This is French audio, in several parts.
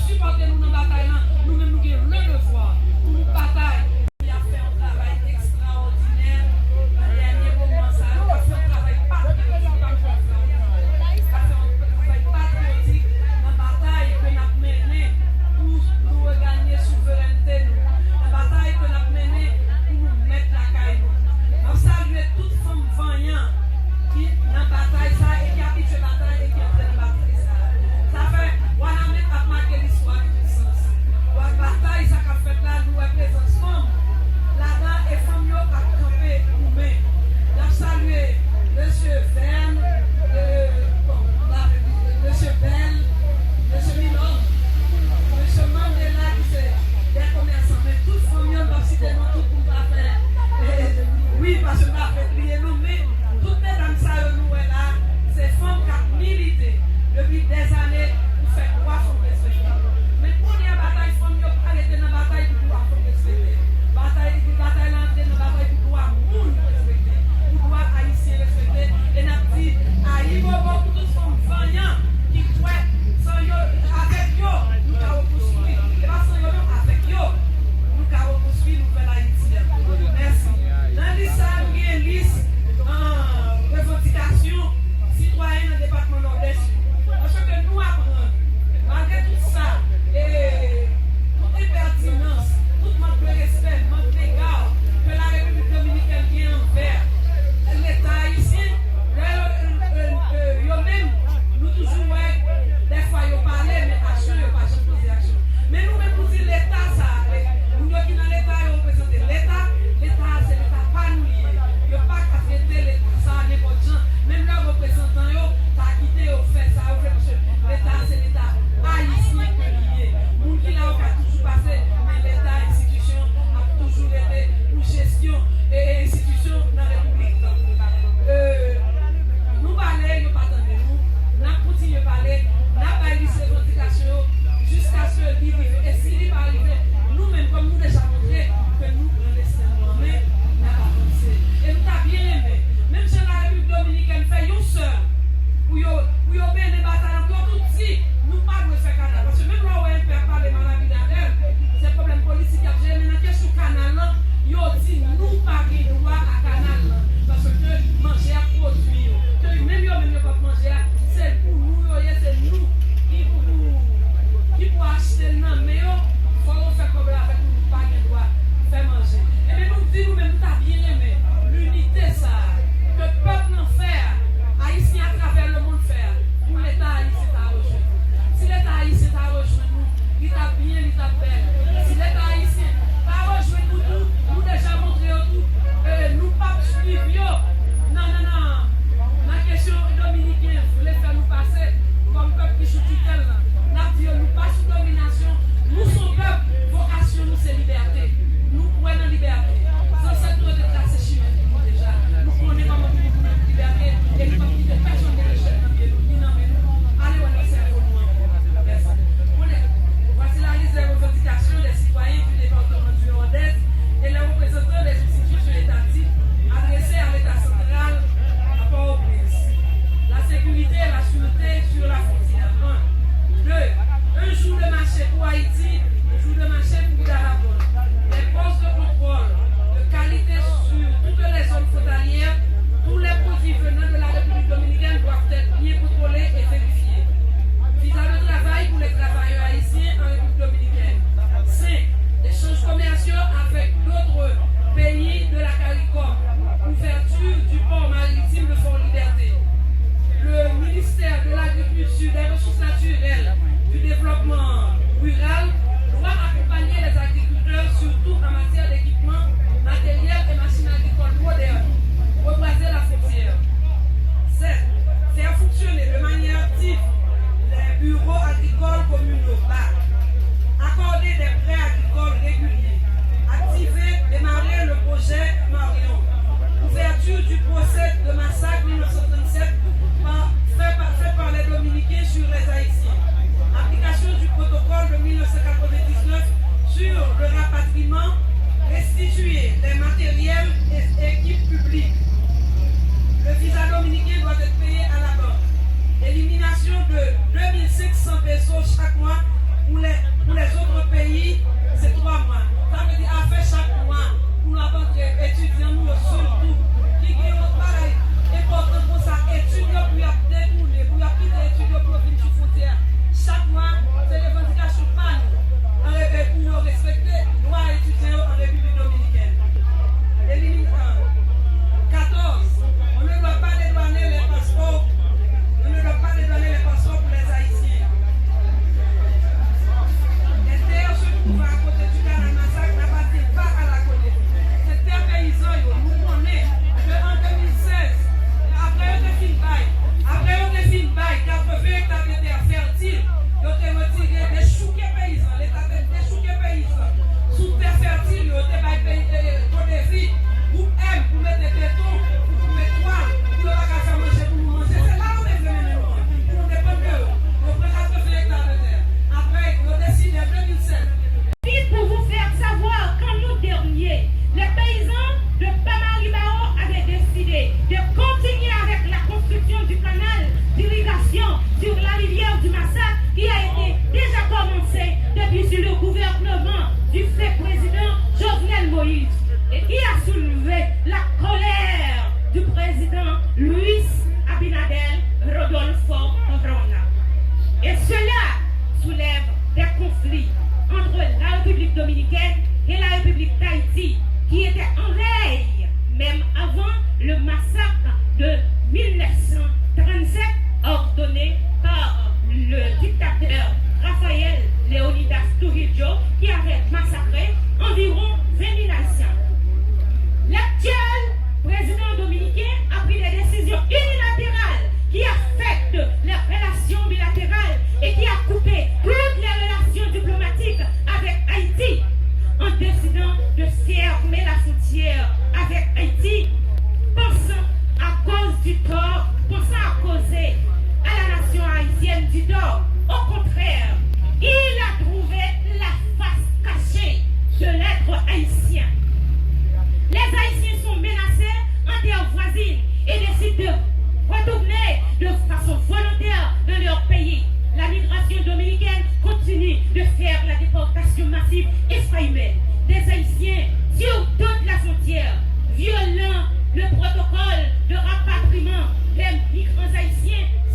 supporter nous dans la bataille, nous-mêmes nous avons le devoir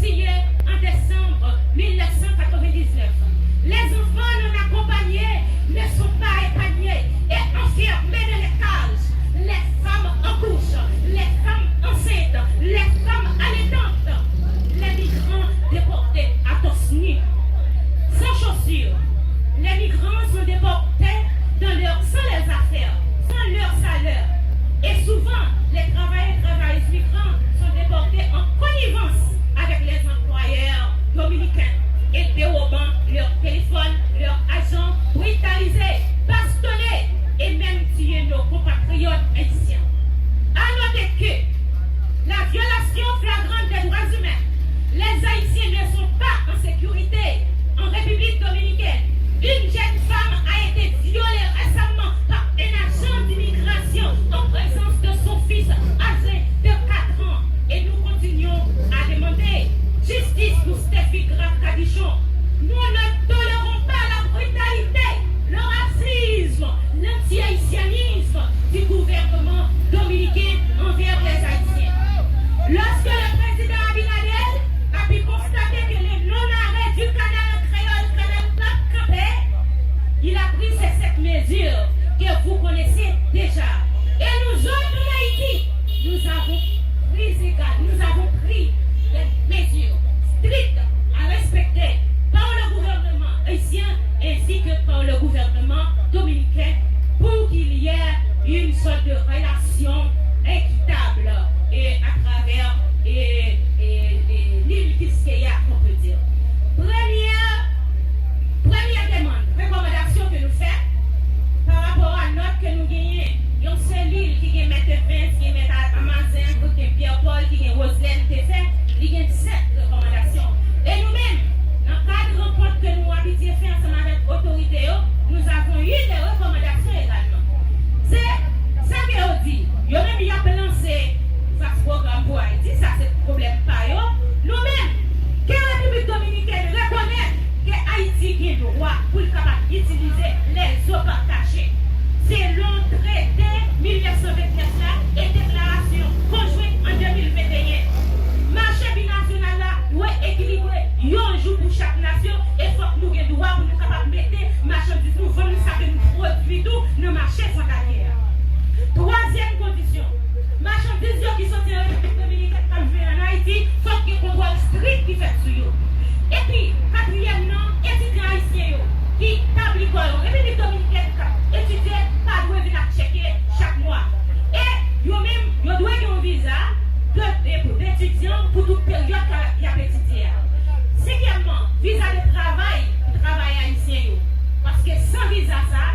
signé en décembre 1999. Les enfants non Notez que la violation flagrante des droits humains, les Haïtiens ne sont pas en sécurité en République dominicaine. Une jeune femme a été violée récemment par un agent d'immigration en présence de son fils âgé de 4 ans. Et nous continuons à demander justice pour Steffi Graf Cadichon. Nous ne tolérons pas la brutalité, le racisme, l'anti-haïtianisme du gouvernement dominicain envers les Haïtiens. Lorsque le président Abinadel a pu constater que les non-arrêts du canal créole ne pas camper, il a pris ces 7 mesures que vous connaissez déjà. Et nous autres en Haïti, nous avons pris des mesures strictes à respecter par le gouvernement haïtien ainsi que par le gouvernement dominicain pour qu'il y ait une sorte de relation équitable et à travers l'île Tiskéya, on peut dire. Première demande, recommandation que nous faisons par rapport à notre que nous gagnons. Il y a une seule île qui est mettre Vince, qui est mettre Amazon, qui est Pierre-Paul, qui est Roselaine, qui est fait. Il y a 7 recommandations. Et nous-mêmes, dans le cadre de rencontre que nous avons fait ensemble avec l'autorité, nous avons eu des recommandations également. C'est ça que nous dit. Nous-mêmes, nous avons lancé ce programme pour Haïti, ça c'est le problème pas. Nous-mêmes, que la République dominicaine reconnaît que Haïti a le droit pour utiliser les eaux partagées. Selon le traité 1929 et déclaration conjointe en 2021. Marché binational là doit équilibrer un jour pour chaque nation et il faut que nous ayons le droit pour nous capables de mettre marchandises, nous vendre ça que nous produisons tout dans le marché frontalier. Troisième condition, marchandises qui sont en République dominicaine comme je en Haïti, il faut qu'il y ait un contrôle strict qui fait sur eux. Et puis, quatrièmement, étudiants haïtiens qui établissent l'école, République dominicaine, étudiants, pas doivent venir checker chaque mois. Et eux-mêmes, ils doivent avoir un visa d'étudiants pour toute période qu'il y a étudié. Cinquièmement, visa de travail haïtien. Parce que sans visa, ça,